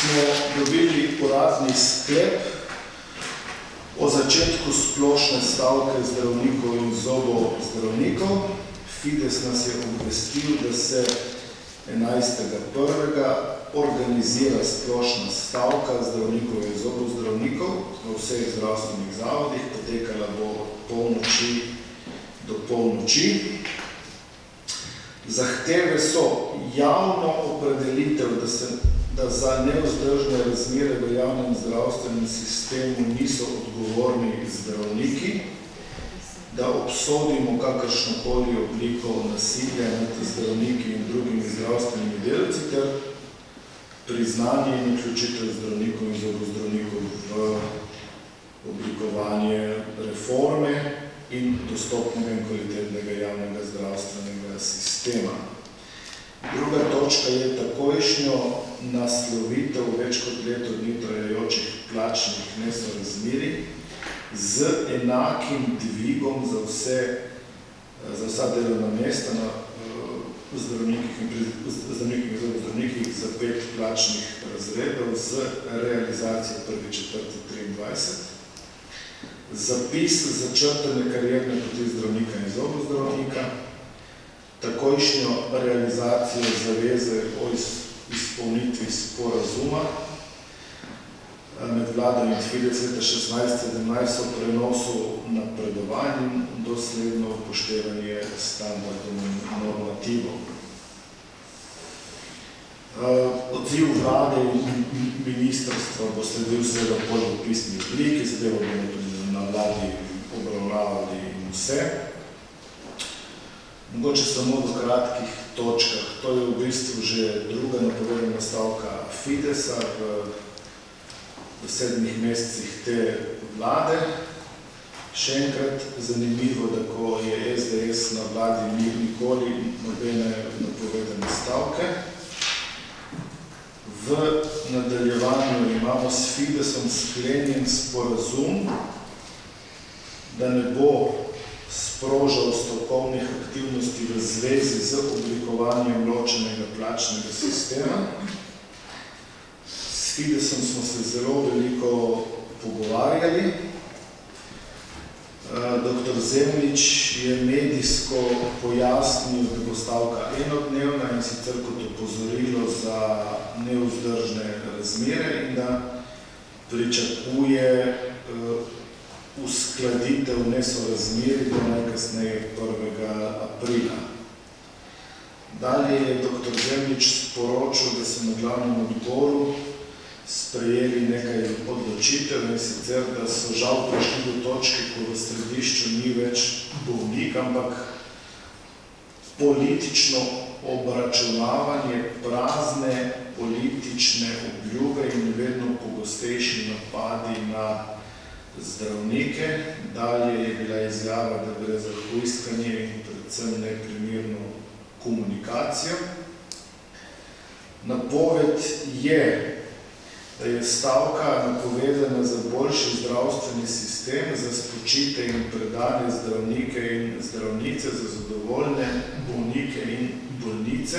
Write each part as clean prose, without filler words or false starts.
smo dobili uradni sklep o začetku splošne stavke zdravnikov in zobozdravnikov. Fides nas je obvestil, da se 11.1. organizira splošna stavka zdravnikov in zobozdravnikov v vseh zdravstvenih zavodih, potekala bo od polnoči do polnoči. Zahteve so javno opredelitev, da za nevzdržne razmere v javnem zdravstvenem sistemu niso odgovorni zdravniki, da obsodimo kakršnokoli obliko nasilja nad zdravniki in drugimi zdravstvenimi delavci ter priznanje in vključitev zdravnikov in zobozdravnikov v oblikovanje reforme in dostopnega in kvalitetnega javnega zdravstvenega sistema. Druga točka je takojšnjo naslovitev več kot leto dni trajajočih plačnih nesorazmerij z enakim dvigom za vsa delovna mesta na zdravnikih in zobozdravnikih za 5 plačnih razredov z realizacijo 1.4.23. Zapis za črtanje karierne poti zdravnika in zobozdravnika, takojšnjo realizacijo zaveze o izpolnitvi sporazuma med vlado in Fides leta 16-17 o prenosu napredovanj in dosledno upoštevanje standardov in normativov. Odziv vlade in ministrstva bo sledil seveda v pisni obliki, zadevo bomo tudi na vladi obravnavali in vse. Mogoče samo v kratkih točkah. To je v bistvu že druga napovedana stavka Fidesa v 7 mesecih te vlade. Še enkrat zanimivo, da ko je SDS na vladi ni nikoli nobene napovedane stavke. V nadaljevanju imamo s Fidesom sklenjen sporazum, da ne bo sprožal stavkovnih aktivnosti v zvezi z oblikovanjem ločenega plačnega sistema. S Fidesom smo se zelo veliko pogovarjali. Dr. Zemljič je medijsko pojasnil, da bo stavka enodnevna in sicer kot opozorilo za nevzdržne razmere in da pričakuje uskladitev nesorazmerij do najkasneje 1. aprila. Dalje je dr. Zemljič sporočil, da so na glavnem odboru sprejeli nekaj odločitev in sicer, da so žal prišli do točke, ko v središču ni več bolnik, ampak politično obračunavanje, prazne politične obljube in vedno pogostejši napadi na zdravnike. Dalje je bila izjava, da gre za hujskanje in predvsem neprimerno komunikacijo. Napoved je, da je stavka napovedana za boljši zdravstveni sistem, za spočite in predane zdravnike in zdravnice, za zadovoljne bolnike in bolnice,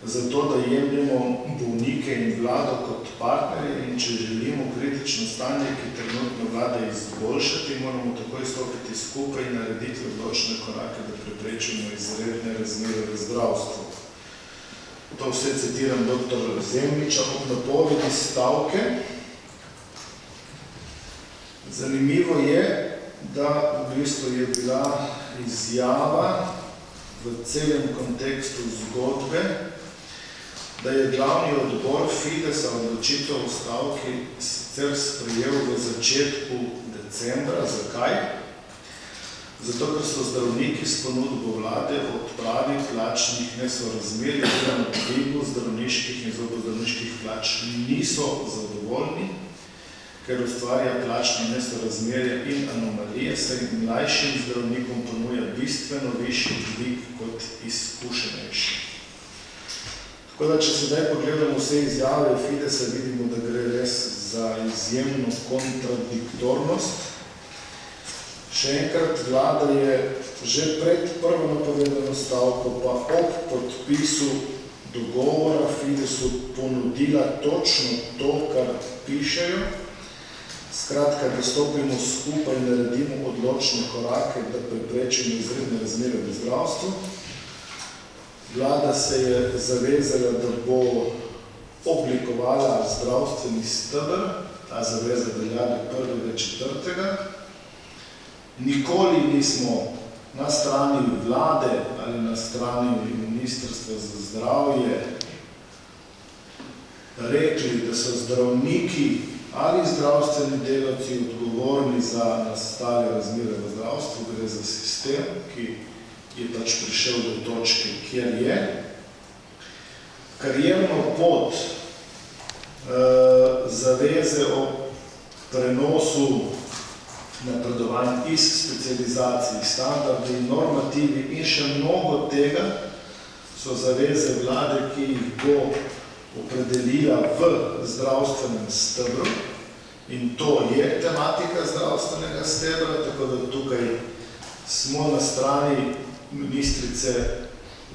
zato da jemljemo bolnike in vlado kot partnerje in če želimo kritično stanje, ki trenutno vlade izboljšati, moramo takoj stopiti skupaj in narediti odločne korake, da preprečimo izredne razmere v zdravstvu. To vse citiram dr. Zemljiča ob napovedi stavke. Zanimivo je, da v bistvu je bila izjava v celem kontekstu zgodbe, da je glavni odbor Fidesa odločitev o stavki sicer sprejel v začetku decembra. Zakaj? Zato, ker so zdravniki s ponudbo vlade o odpravi plačnih nesorazmerij oziroma dvigu zdravniških in zobozdravniških plač niso zadovoljni, ker ustvarja plačne nesorazmerja in anomalije, saj mlajšim zdravnikom ponuja bistveno višji dvig kot izkušenejši. Tako da, če sedaj pogledamo vse izjave Fidesa, vidimo, da gre res za izjemno kontradiktornost. Še enkrat, vlada je že pred prvo napovedano stavko, pa ob podpisu dogovora Fidesu ponudila točno to, kar pišejo. Skratka, da stopimo skupaj in naredimo odločne korake, da preprečimo izredne razmere v zdravstvu. Vlada se je zavezala, da bo oblikovala zdravstveni steber, ta zaveza velja do 1.4. Nikoli nismo na strani vlade ali na strani Ministrstva za zdravje rekli, da so zdravniki ali zdravstveni delavci odgovorni za nastale razmere v zdravstvu. Gre za sistem, ki je pač prišel do točke, kjer je. Karierno pot zaveze o prenosu napredovanj iz specializacij, standardi, normativi in še mnogo tega so zaveze vlade, ki jih bo opredelila v zdravstvenem stebru, in to je tematika zdravstvenega stebra, tako da tukaj smo na strani ministrice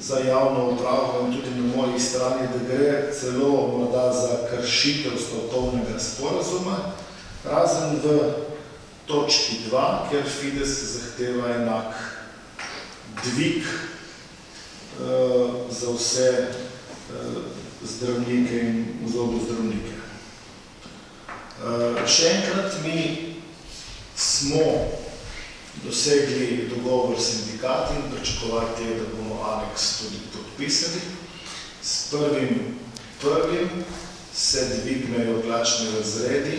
za javno upravo in tudi na moji strani, da gre celo morda za kršitev stavkovnega sporazuma, razen v točki 2, kjer Fides zahteva enak dvig za vse zdravnike in zobozdravnike. Še enkrat, mi smo dosegli dogovor s sindikati in pričakovati je, da bomo aneks tudi podpisali. S 1.1. se dvignejo plačni razredi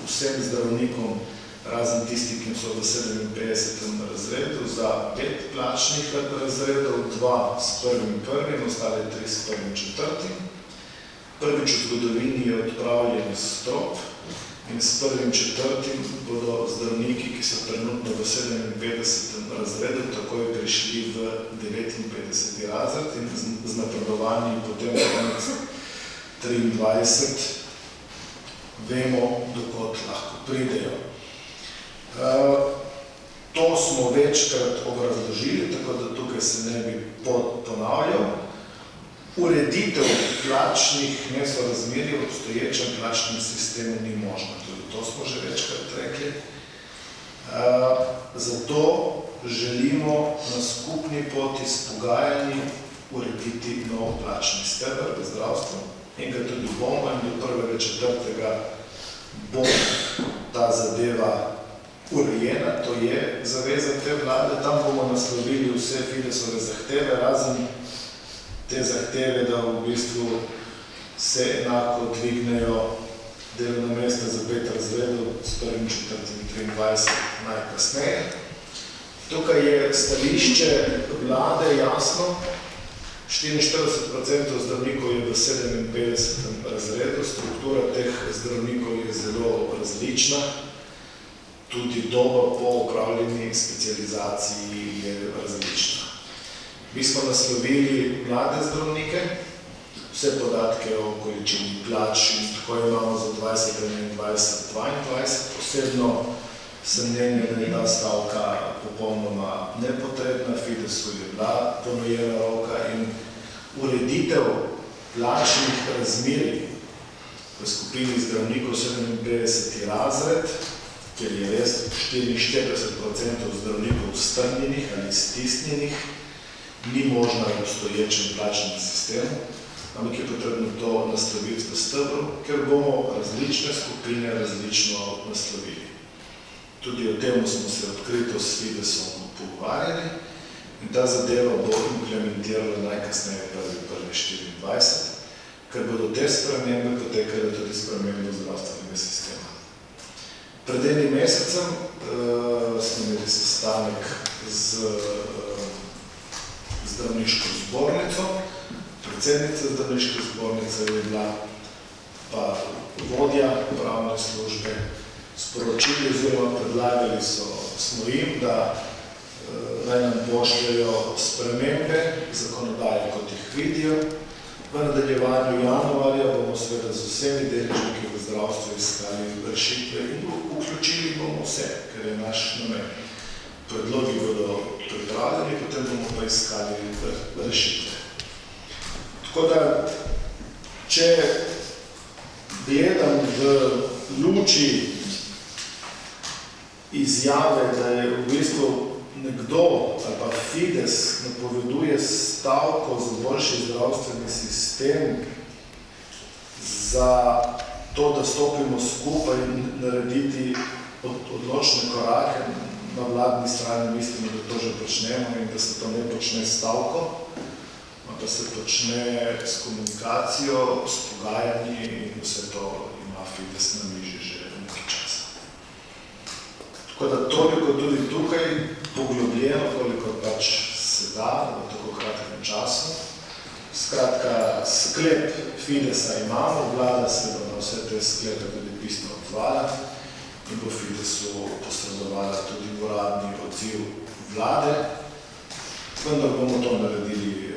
vsem zdravnikom, razen tisti, ki so v 57. razredu, za 5 plačnih razredov, 2 s 1.1., ostale 3 s 1.4. Prvič v zgodovini je odpravljen strop in s 1.4. bodo zdravniki, ki so trenutno v 57. razredu, takoj prišli v 59. razred in z napredovanji potem konec 23 vemo, dokot lahko pridejo. To smo večkrat obrazložili, tako da tukaj se ne bi ponavljal. Ureditev plačnih nesorazmerij v obstoječem plačnem sistemu ni možna, tudi to smo že večkrat rekli. Zato želimo na skupni poti s pogajanji urediti nov plačni steber v zdravstvu in ga tudi bomo, in do 1.4. bo ta zadeva urejena, to je zaveza te vlade. Tam bomo naslovili vse Fidesove zahteve, razen te zahteve, da v bistvu se enako dvignejo delovna mesta za 5 razredov s 1.4.23 najkasneje. Tukaj je stališče vlade jasno. 44% zdravnikov je v 57. razredu, struktura teh zdravnikov je zelo različna, tudi doba po opravljeni specializaciji je različna. Mi smo naslovili mlade zdravnike, vse podatke o količini plač in tako imamo za 2021-2022. Osebno sem mnenja, da je ta stavka popolnoma nepotrebna. Fidesu je bila ponujena roka in ureditev plačnih razmerij v skupini zdravnikov 57. razred, kjer je res 44% zdravnikov strnjenih ali stisnjenih, ni možna v obstoječem plačnem sistemu, ampak je potrebno to nasloviti v stebru, ker bomo različne skupine različno naslovili. Tudi o tem smo se odkrito s Fidesom pogovarjali in ta zadeva bo implementirala najkasneje 1.1.24, ker bodo te spremembe potekale tudi spremembe zdravstvenega sistema. Pred enim mesecem smo imeli sestanek z zdravniško zbornico. Predsednica zdravniške zbornice je bila pa vodja upravne službe. Sporočili oziroma predlagali smo jim, da naj nam pošljajo spremembe zakonodaje, kot jih vidijo. V nadaljevanju januarja bomo seveda z vsemi deležniki v zdravstvu iskali rešitve in vključili bomo vse, ker je naš namen. Predlogi bodo pripravljeni, potem bomo pa iskali rešitve. Tako da, če gledam v luči izjave, da je v bistvu nekdo ali pa Fides napoveduje stavko za boljši zdravstveni sistem, za to, da stopimo skupaj in narediti odločne korake na vladni strani, mislimo, da to že počnemo in da se to ne počne s stavko, da se počne s komunikacijo, s pogajanji in vse to ima Fides na miži že nekaj časa. Tako da toliko tudi tukaj poglobljeno, koliko pač se da v tako kratkem času. Skratka, sklep Fidesa imamo, vlada se bo na vse te sklepe tudi pisno odzvala in bo Fidesu posredovala tudi uradni odziv vlade, vendar bomo to naredili.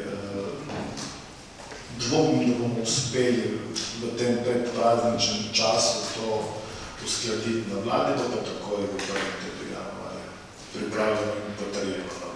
Dvomim, da bomo uspeli v tem predprazničnem času to uskladiti na vladi, bo pa takoj v 1. januarja pripravljeno in potrjeno.